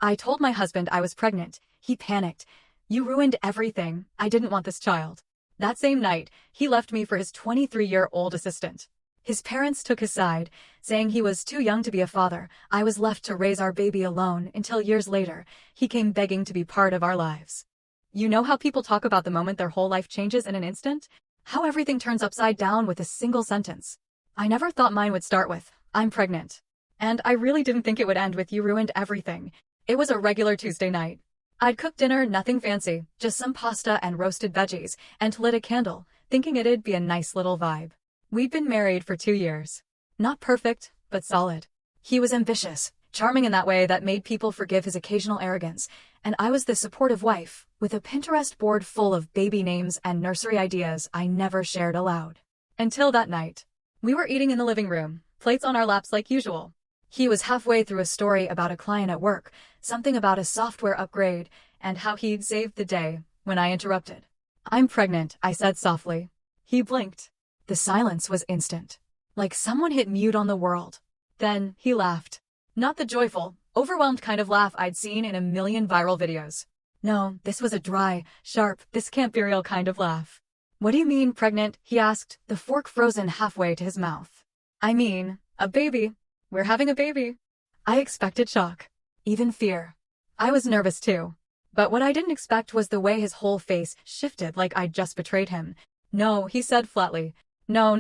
I told my husband I was pregnant. He panicked. You ruined everything. I didn't want this child. That same night, he left me for his 23-year-old assistant. His parents took his side, saying he was too young to be a father. I was left to raise our baby alone until years later, he came begging to be part of our lives. You know how people talk about the moment their whole life changes in an instant? How everything turns upside down with a single sentence. I never thought mine would start with, "I'm pregnant." And I really didn't think it would end with "you ruined everything." It was a regular Tuesday night. I'd cooked dinner, nothing fancy, just some pasta and roasted veggies, and lit a candle, thinking it'd be a nice little vibe. We'd been married for 2 years. Not perfect, but solid. He was ambitious, charming in that way that made people forgive his occasional arrogance, and I was the supportive wife, with a Pinterest board full of baby names and nursery ideas I never shared aloud. Until that night. We were eating in the living room, plates on our laps like usual. He was halfway through a story about a client at work, something about a software upgrade, and how he'd saved the day, when I interrupted. "I'm pregnant," I said softly. He blinked. The silence was instant. Like someone hit mute on the world. Then, he laughed. Not the joyful, overwhelmed kind of laugh I'd seen in a million viral videos. No, this was a dry, sharp, this can't be real kind of laugh. "What do you mean, pregnant?" he asked, the fork frozen halfway to his mouth. "I mean, a baby. We're having a baby." I expected shock. Even fear. I was nervous too. But what I didn't expect was the way his whole face shifted like I'd just betrayed him. "No," he said flatly. No.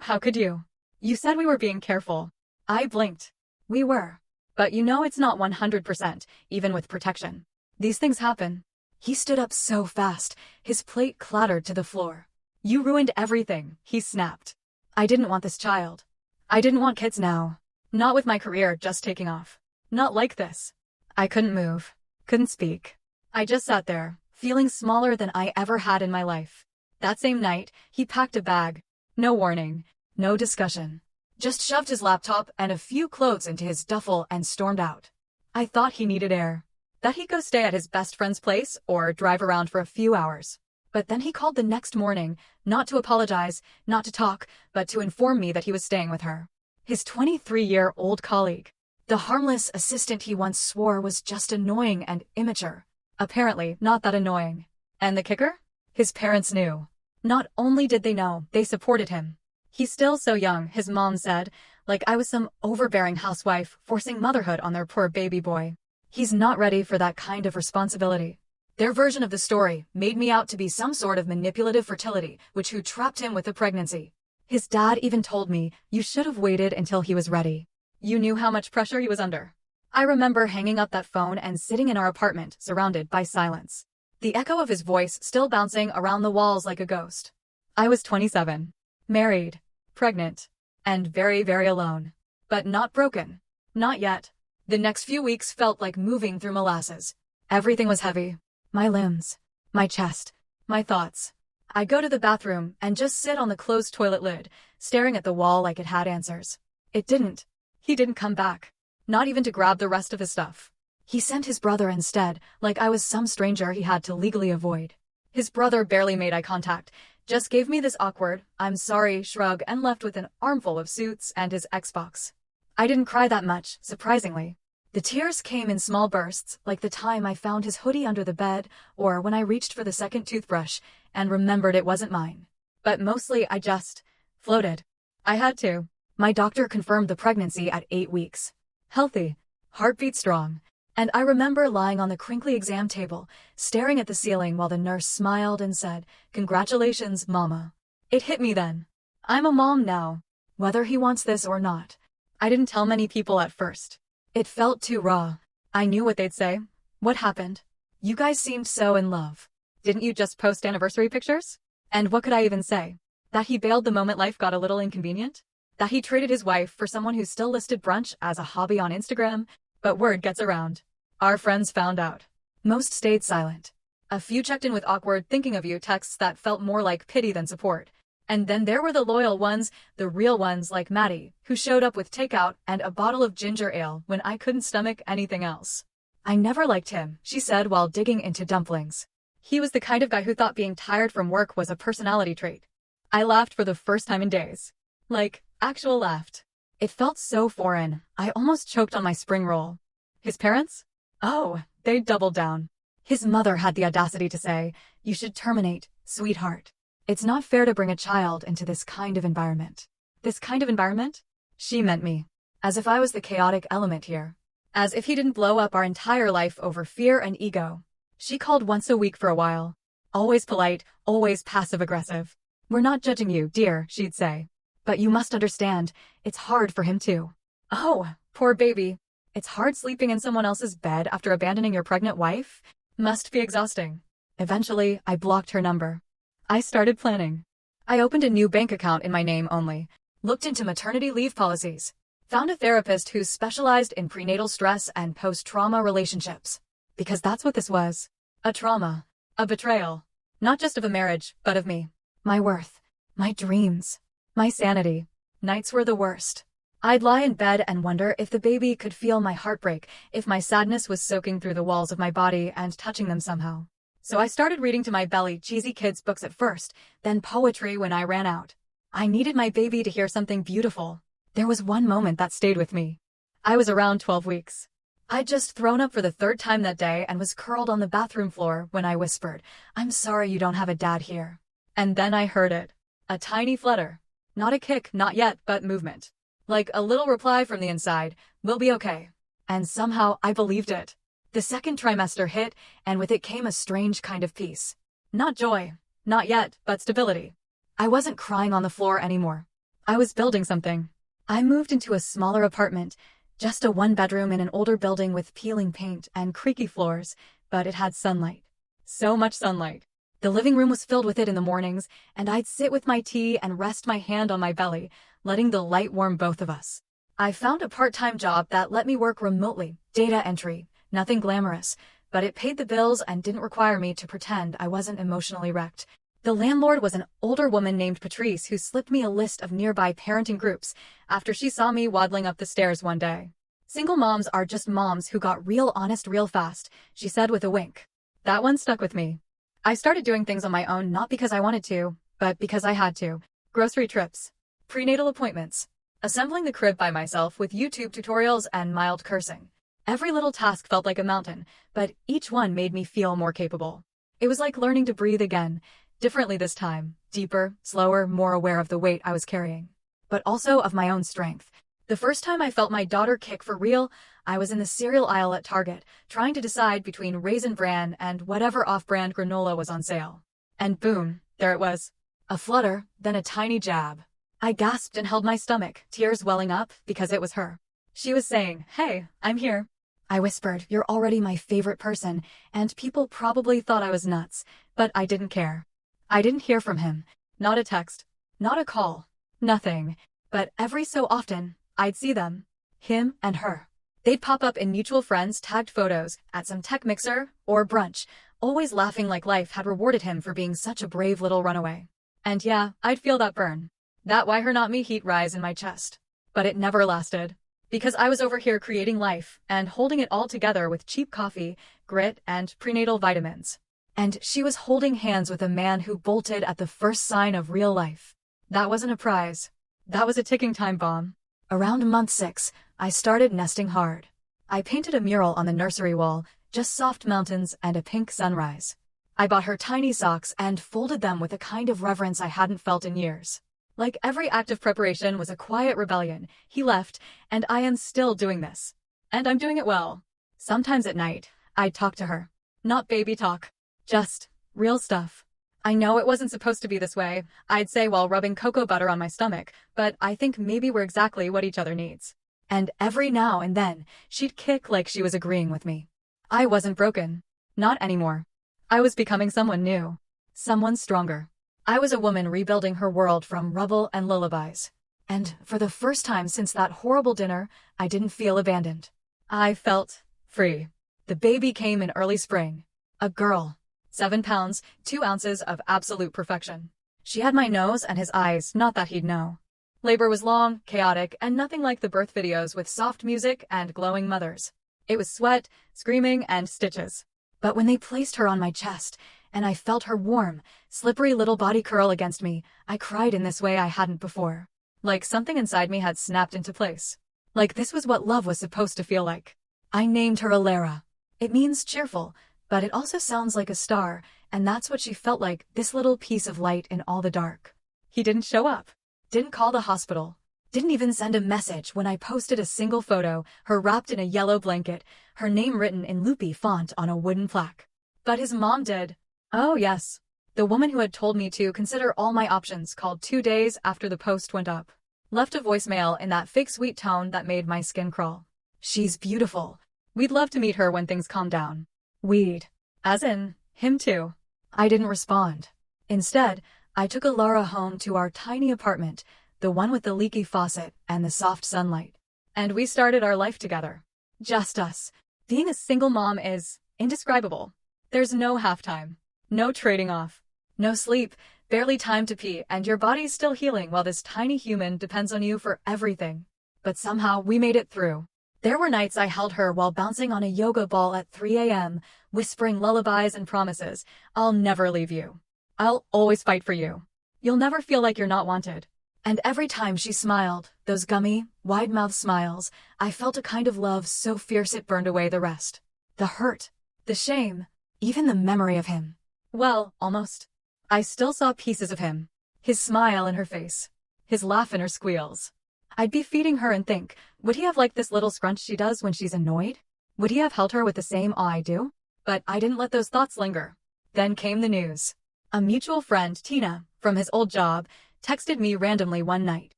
How could you? You said we were being careful." I blinked. We were. But you know it's not 100%, even with protection. These things happen. He stood up so fast, his plate clattered to the floor. "You ruined everything," he snapped. "I didn't want this child. I didn't want kids now. Not with my career just taking off. Not like this." I couldn't move. Couldn't speak. I just sat there, feeling smaller than I ever had in my life. That same night, he packed a bag. No warning. No discussion. Just shoved his laptop and a few clothes into his duffel and stormed out. I thought he needed air. That he'd go stay at his best friend's place or drive around for a few hours. But then he called the next morning, not to apologize, not to talk, but to inform me that he was staying with her. His 23-year-old colleague. The harmless assistant he once swore was just annoying and immature. Apparently, not that annoying. And the kicker? His parents knew. Not only did they know, they supported him. "He's still so young," his mom said, like I was some overbearing housewife forcing motherhood on their poor baby boy. "He's not ready for that kind of responsibility." Their version of the story made me out to be some sort of manipulative fertility, who trapped him with a pregnancy. His dad even told me, "You should have waited until he was ready. You knew how much pressure he was under." I remember hanging up that phone and sitting in our apartment, surrounded by silence. The echo of his voice still bouncing around the walls like a ghost. I was 27. Married. Pregnant. And very, very alone. But not broken. Not yet. The next few weeks felt like moving through molasses. Everything was heavy. My limbs. My chest. My thoughts. I'd go to the bathroom and just sit on the closed toilet lid, staring at the wall like it had answers. It didn't. He didn't come back. Not even to grab the rest of his stuff. He sent his brother instead, like I was some stranger he had to legally avoid. His brother barely made eye contact, just gave me this awkward, "I'm sorry" shrug and left with an armful of suits and his Xbox. I didn't cry that much, surprisingly. The tears came in small bursts, like the time I found his hoodie under the bed, or when I reached for the second toothbrush and remembered it wasn't mine. But mostly I just floated. I had to. My doctor confirmed the pregnancy at 8 weeks. Healthy. Heartbeat strong. And I remember lying on the crinkly exam table, staring at the ceiling while the nurse smiled and said, "Congratulations, Mama." It hit me then. I'm a mom now. Whether he wants this or not. I didn't tell many people at first. It felt too raw. I knew what they'd say. "What happened? You guys seemed so in love. Didn't you just post anniversary pictures?" And what could I even say? That he bailed the moment life got a little inconvenient? That he traded his wife for someone who still listed brunch as a hobby on Instagram? But word gets around. Our friends found out. Most stayed silent. A few checked in with awkward "thinking of you" texts that felt more like pity than support. And then there were the loyal ones, the real ones like Maddie, who showed up with takeout and a bottle of ginger ale when I couldn't stomach anything else. "I never liked him," she said while digging into dumplings. "He was the kind of guy who thought being tired from work was a personality trait." I laughed for the first time in days. Like, actual laughed. It felt so foreign, I almost choked on my spring roll. His parents? Oh, they doubled down. His mother had the audacity to say, "You should terminate, sweetheart. It's not fair to bring a child into this kind of environment." This kind of environment? She meant me. As if I was the chaotic element here. As if he didn't blow up our entire life over fear and ego. She called once a week for a while. Always polite, always passive-aggressive. "We're not judging you, dear," she'd say. "But you must understand, it's hard for him too." Oh, poor baby. It's hard sleeping in someone else's bed after abandoning your pregnant wife? Must be exhausting. Eventually, I blocked her number. I started planning. I opened a new bank account in my name only, looked into maternity leave policies, found a therapist who specialized in prenatal stress and post-trauma relationships. Because that's what this was. A trauma. A betrayal. Not just of a marriage, but of me. My worth. My dreams. My sanity. Nights were the worst. I'd lie in bed and wonder if the baby could feel my heartbreak, if my sadness was soaking through the walls of my body and touching them somehow. So I started reading to my belly cheesy kids' books at first, then poetry when I ran out. I needed my baby to hear something beautiful. There was one moment that stayed with me. I was around 12 weeks. I'd just thrown up for the third time that day and was curled on the bathroom floor when I whispered, "I'm sorry you don't have a dad here." And then I heard it. A tiny flutter. Not a kick, not yet, but movement. Like a little reply from the inside, "We'll be okay." And somehow I believed it. The second trimester hit, and with it came a strange kind of peace. Not joy. Not yet, but stability. I wasn't crying on the floor anymore. I was building something. I moved into a smaller apartment, just a one-bedroom in an older building with peeling paint and creaky floors, but it had sunlight. So much sunlight. The living room was filled with it in the mornings, and I'd sit with my tea and rest my hand on my belly, letting the light warm both of us. I found a part-time job that let me work remotely, data entry, nothing glamorous, but it paid the bills and didn't require me to pretend I wasn't emotionally wrecked. The landlord was an older woman named Patrice who slipped me a list of nearby parenting groups after she saw me waddling up the stairs one day. "Single moms are just moms who got real honest real fast," she said with a wink. That one stuck with me. I started doing things on my own not because I wanted to, but because I had to. Grocery trips. Prenatal appointments. Assembling the crib by myself with YouTube tutorials and mild cursing. Every little task felt like a mountain, but each one made me feel more capable. It was like learning to breathe again, differently this time, deeper, slower, more aware of the weight I was carrying. But also of my own strength. The first time I felt my daughter kick for real, I was in the cereal aisle at Target, trying to decide between Raisin Bran and whatever off-brand granola was on sale. And boom, there it was. A flutter, then a tiny jab. I gasped and held my stomach, tears welling up because it was her. She was saying, "Hey, I'm here." I whispered, "You're already my favorite person," and people probably thought I was nuts, but I didn't care. I didn't hear from him. Not a text. Not a call. Nothing. But every so often, I'd see them. Him and her. They'd pop up in mutual friends' tagged photos, at some tech mixer, or brunch, always laughing like life had rewarded him for being such a brave little runaway. And yeah, I'd feel that burn. That why her not me heat rise in my chest. But it never lasted. Because I was over here creating life, and holding it all together with cheap coffee, grit, and prenatal vitamins. And she was holding hands with a man who bolted at the first sign of real life. That wasn't a prize. That was a ticking time bomb. Around month 6, I started nesting hard. I painted a mural on the nursery wall, just soft mountains and a pink sunrise. I bought her tiny socks and folded them with a kind of reverence I hadn't felt in years. Like every act of preparation was a quiet rebellion. He left, and I am still doing this. And I'm doing it well. Sometimes at night, I'd talk to her. Not baby talk. Just real stuff. I know it wasn't supposed to be this way, I'd say while rubbing cocoa butter on my stomach, but I think maybe we're exactly what each other needs. And every now and then, she'd kick like she was agreeing with me. I wasn't broken. Not anymore. I was becoming someone new. Someone stronger. I was a woman rebuilding her world from rubble and lullabies. And for the first time since that horrible dinner, I didn't feel abandoned. I felt free. The baby came in early spring. A girl. 7 pounds, 2 ounces of absolute perfection. She had my nose and his eyes, not that he'd know. Labor was long, chaotic, and nothing like the birth videos with soft music and glowing mothers. It was sweat, screaming, and stitches. But when they placed her on my chest, and I felt her warm, slippery little body curl against me, I cried in this way I hadn't before. Like something inside me had snapped into place. Like this was what love was supposed to feel like. I named her Alara. It means cheerful, but it also sounds like a star, and that's what she felt like, this little piece of light in all the dark. He didn't show up. Didn't call the hospital. Didn't even send a message when I posted a single photo, her wrapped in a yellow blanket, her name written in loopy font on a wooden plaque. But his mom did. Oh yes. The woman who had told me to consider all my options called 2 days after the post went up. Left a voicemail in that fake sweet tone that made my skin crawl. She's beautiful. We'd love to meet her when things calm down. We'd. As in, him too. I didn't respond. Instead, I took Alara home to our tiny apartment, the one with the leaky faucet and the soft sunlight. And we started our life together. Just us. Being a single mom is indescribable. There's no halftime. No trading off. No sleep, barely time to pee, and your body's still healing while this tiny human depends on you for everything. But somehow we made it through. There were nights I held her while bouncing on a yoga ball at 3 a.m., whispering lullabies and promises. I'll never leave you. I'll always fight for you. You'll never feel like you're not wanted. And every time she smiled, those gummy, wide-mouthed smiles, I felt a kind of love so fierce it burned away the rest. The hurt, the shame, even the memory of him. Well, almost. I still saw pieces of him. His smile in her face. His laugh in her squeals. I'd be feeding her and think, would he have liked this little scrunch she does when she's annoyed? Would he have held her with the same awe I do? But I didn't let those thoughts linger. Then came the news. A mutual friend, Tina, from his old job, texted me randomly one night.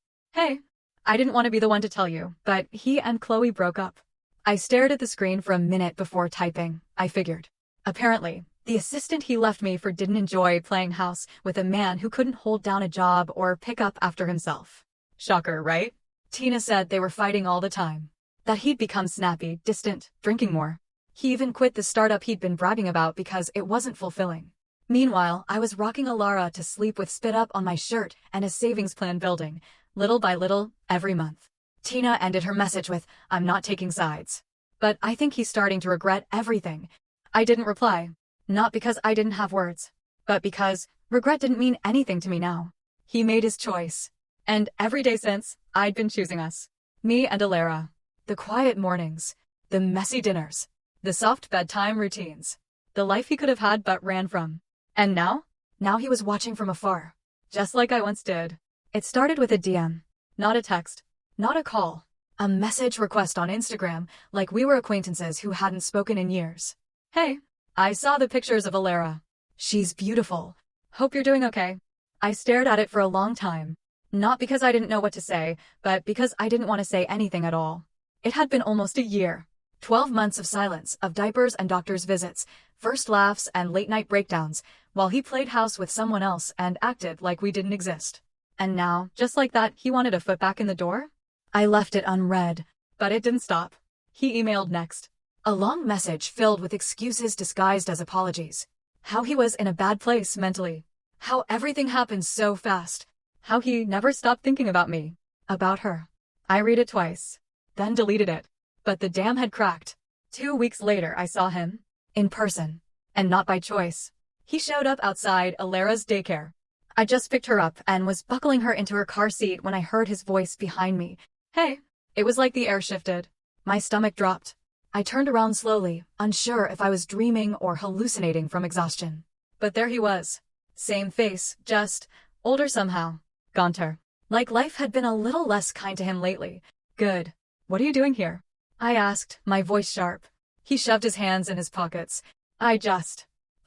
Hey, I didn't want to be the one to tell you, but he and Chloe broke up. I stared at the screen for a minute before typing. I figured. Apparently, the assistant he left me for didn't enjoy playing house with a man who couldn't hold down a job or pick up after himself. Shocker, right? Tina said they were fighting all the time. That he'd become snappy, distant, drinking more. He even quit the startup he'd been bragging about because it wasn't fulfilling. Meanwhile, I was rocking Alara to sleep with spit up on my shirt and a savings plan building, little by little, every month. Tina ended her message with, I'm not taking sides. But I think he's starting to regret everything. I didn't reply. Not because I didn't have words, but because regret didn't mean anything to me now. He made his choice. And every day since, I'd been choosing us. Me and Alara. The quiet mornings. The messy dinners. The soft bedtime routines. The life he could have had but ran from. And now? Now he was watching from afar. Just like I once did. It started with a DM. Not a text. Not a call. A message request on Instagram, like we were acquaintances who hadn't spoken in years. Hey, I saw the pictures of Alara. She's beautiful. Hope you're doing okay. I stared at it for a long time. Not because I didn't know what to say, but because I didn't want to say anything at all. It had been almost a year. 12 months of silence, of diapers and doctor's visits, first laughs and late-night breakdowns, while he played house with someone else and acted like we didn't exist. And now, just like that, he wanted a foot back in the door? I left it unread. But it didn't stop. He emailed next. A long message filled with excuses disguised as apologies. How he was in a bad place mentally. How everything happened so fast. How he never stopped thinking about me. About her. I read it twice. Then deleted it. But the dam had cracked. 2 weeks later I saw him. In person. And not by choice. He showed up outside Alara's daycare. I just picked her up and was buckling her into her car seat when I heard his voice behind me. Hey. It was like the air shifted. My stomach dropped. I turned around slowly, unsure if I was dreaming or hallucinating from exhaustion. But there he was. Same face, just older somehow. Gaunter. Like life had been a little less kind to him lately. Good. What are you doing here? I asked, my voice sharp. He shoved his hands in his pockets. I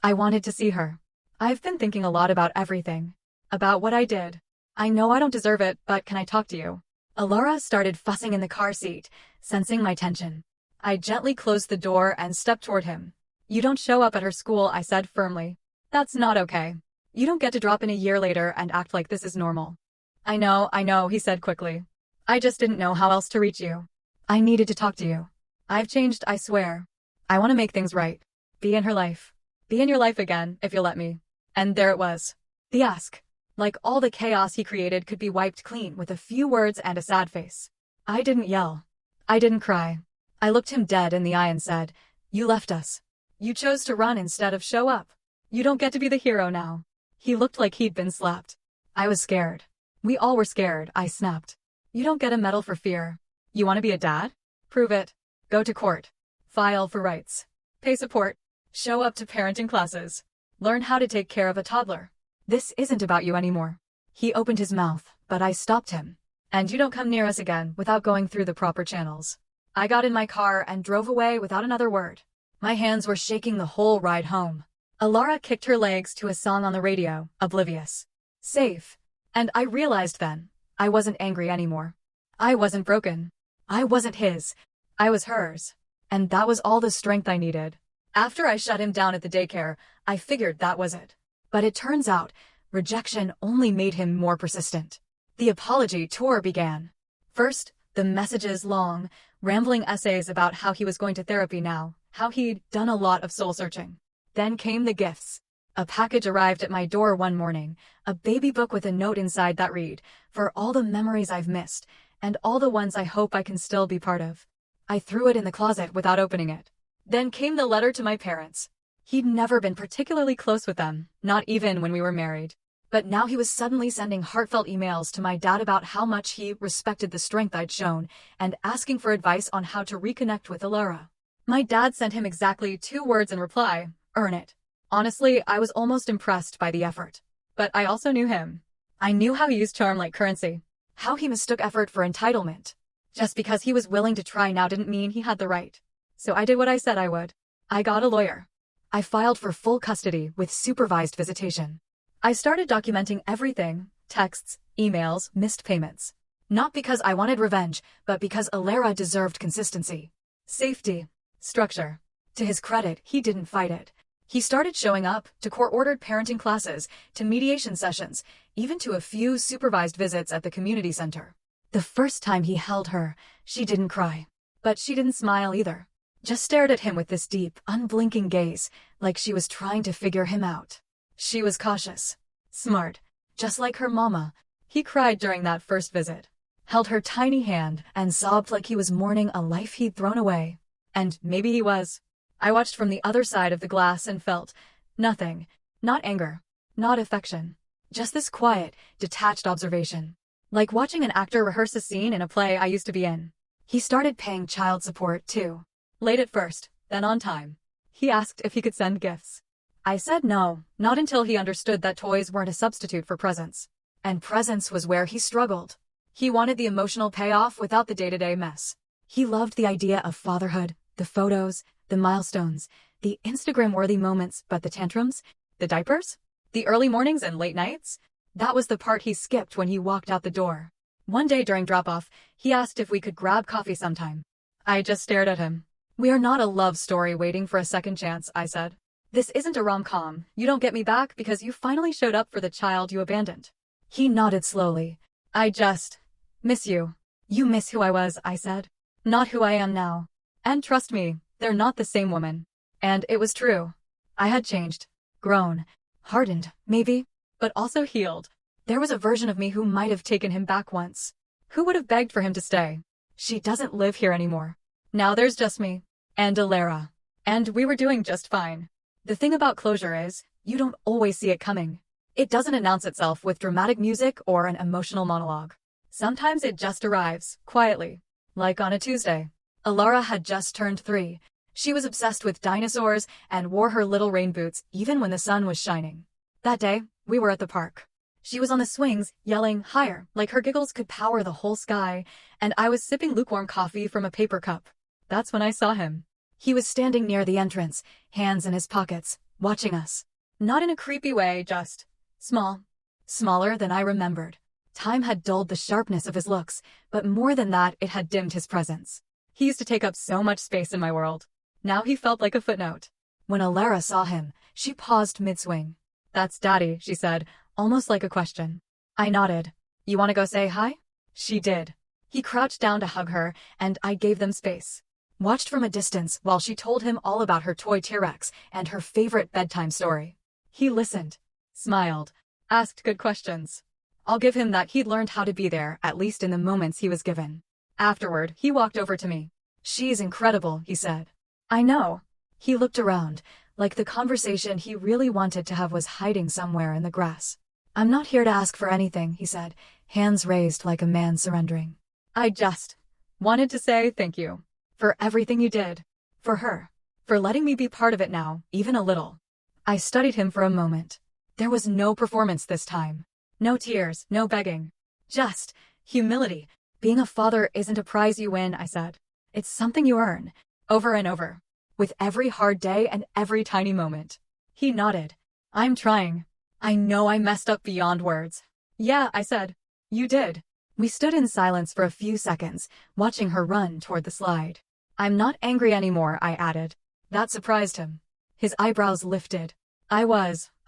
wanted to see her. I've been thinking a lot about everything. About what I did. I know I don't deserve it, but can I talk to you? Alara started fussing in the car seat, sensing my tension. I gently closed the door and stepped toward him. You don't show up at her school, I said firmly. That's not okay. You don't get to drop in a year later and act like this is normal. I know, he said quickly. I just didn't know how else to reach you. I needed to talk to you. I've changed, I swear. I want to make things right. Be in her life. Be in your life again, if you'll let me. And there it was. The ask. Like all the chaos he created could be wiped clean with a few words and a sad face. I didn't yell. I didn't cry. I looked him dead in the eye and said, you left us. You chose to run instead of show up. You don't get to be the hero now. He looked like he'd been slapped. I was scared. We all were scared, I snapped. You don't get a medal for fear. You want to be a dad? Prove it. Go to court. File for rights. Pay support. Show up to parenting classes. Learn how to take care of a toddler. This isn't about you anymore. He opened his mouth, but I stopped him. And you don't come near us again without going through the proper channels. I got in my car and drove away without another word. My hands were shaking the whole ride home. Alara kicked her legs to a song on the radio, oblivious. Safe. And I realized then, I wasn't angry anymore. I wasn't broken. I wasn't his. I was hers. And that was all the strength I needed. After I shut him down at the daycare, I figured that was it. But it turns out, rejection only made him more persistent. The apology tour began. First, the messages long, rambling essays about how he was going to therapy now, how he'd done a lot of soul-searching. Then came the gifts. A package arrived at my door one morning, a baby book with a note inside that read, "For all the memories I've missed, and all the ones I hope I can still be part of." I threw it in the closet without opening it. Then came the letter to my parents. He'd never been particularly close with them, not even when we were married. But now he was suddenly sending heartfelt emails to my dad about how much he respected the strength I'd shown, and asking for advice on how to reconnect with Alara. My dad sent him exactly 2 words in reply: earn it. Honestly, I was almost impressed by the effort. But I also knew him. I knew how he used charm like currency. How he mistook effort for entitlement. Just because he was willing to try now didn't mean he had the right. So I did what I said I would. I got a lawyer. I filed for full custody with supervised visitation. I started documenting everything: texts, emails, missed payments. Not because I wanted revenge, but because Alara deserved consistency. Safety. Structure. To his credit, he didn't fight it. He started showing up to court-ordered parenting classes, to mediation sessions, even to a few supervised visits at the community center. The first time he held her, she didn't cry. But she didn't smile either. Just stared at him with this deep, unblinking gaze, like she was trying to figure him out. She was cautious. Smart. Just like her mama. He cried during that first visit. Held her tiny hand and sobbed like he was mourning a life he'd thrown away. And maybe he was. I watched from the other side of the glass and felt nothing. Not anger. Not affection. Just this quiet, detached observation. Like watching an actor rehearse a scene in a play I used to be in. He started paying child support too. Late at first, then on time. He asked if he could send gifts. I said no, not until he understood that toys weren't a substitute for presents. And presents was where he struggled. He wanted the emotional payoff without the day-to-day mess. He loved the idea of fatherhood, the photos, the milestones, the Instagram-worthy moments, but the tantrums, the diapers, the early mornings and late nights, that was the part he skipped when he walked out the door. One day during drop-off, he asked if we could grab coffee sometime. I just stared at him. "We are not a love story waiting for a second chance," I said. "This isn't a rom-com. You don't get me back because you finally showed up for the child you abandoned." He nodded slowly. "I just miss you." "You miss who I was," I said. "Not who I am now. And trust me, they're not the same woman." And it was true. I had changed. Grown. Hardened, maybe. But also healed. There was a version of me who might have taken him back once. Who would have begged for him to stay? She doesn't live here anymore. Now there's just me. And Alara. And we were doing just fine. The thing about closure is, you don't always see it coming. It doesn't announce itself with dramatic music or an emotional monologue. Sometimes it just arrives, quietly. Like on a Tuesday. Alara had just turned 3. She was obsessed with dinosaurs and wore her little rain boots even when the sun was shining. That day, we were at the park. She was on the swings, yelling higher, like her giggles could power the whole sky, and I was sipping lukewarm coffee from a paper cup. That's when I saw him. He was standing near the entrance, hands in his pockets, watching us. Not in a creepy way, just small. Smaller than I remembered. Time had dulled the sharpness of his looks, but more than that, it had dimmed his presence. He used to take up so much space in my world. Now he felt like a footnote. When Alara saw him, she paused mid-swing. "That's Daddy," she said, almost like a question. I nodded. "You want to go say hi?" She did. He crouched down to hug her, and I gave them space. Watched from a distance while she told him all about her toy T-Rex and her favorite bedtime story. He listened, smiled, asked good questions. I'll give him that he'd learned how to be there, at least in the moments he was given. Afterward, he walked over to me. "She's incredible," he said. "I know." He looked around, like the conversation he really wanted to have was hiding somewhere in the grass. "I'm not here to ask for anything," he said, hands raised like a man surrendering. "I just wanted to say thank you for everything you did." For her. For letting me be part of it now, even a little. I studied him for a moment. There was no performance this time. No tears, no begging. Just humility. Being a father isn't a prize you win, I said. It's something you earn, over and over, with every hard day and every tiny moment. He nodded. I'm trying. I know I messed up beyond words. Yeah, I said. You did. We stood in silence for a few seconds, watching her run toward the slide. I'm not angry anymore, I added. That surprised him. His eyebrows lifted. I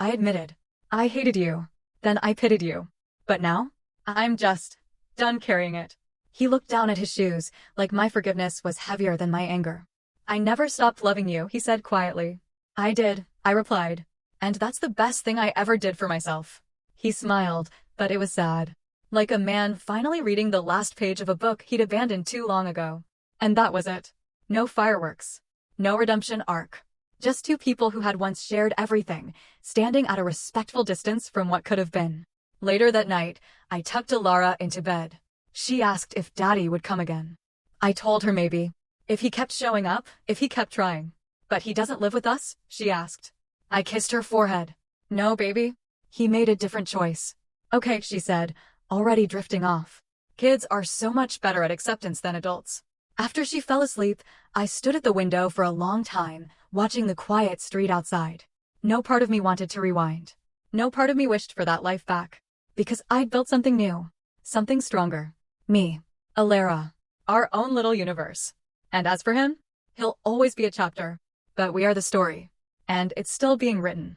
admitted. I hated you. Then I pitied you. But now? I'm just done carrying it. He looked down at his shoes, like my forgiveness was heavier than my anger. I never stopped loving you, he said quietly. I did, I replied. And that's the best thing I ever did for myself. He smiled, but it was sad. Like a man finally reading the last page of a book he'd abandoned too long ago. And that was it. No fireworks. No redemption arc. Just two people who had once shared everything, standing at a respectful distance from what could have been. Later that night, I tucked Alara into bed. She asked if Daddy would come again. I told her maybe. If he kept showing up, if he kept trying. But he doesn't live with us? She asked. I kissed her forehead. No, baby. He made a different choice. Okay, she said, already drifting off. Kids are so much better at acceptance than adults. After she fell asleep, I stood at the window for a long time, watching the quiet street outside. No part of me wanted to rewind. No part of me wished for that life back. Because I'd built something new. Something stronger. Me. Alara. Our own little universe. And as for him, he'll always be a chapter. But we are the story. And it's still being written.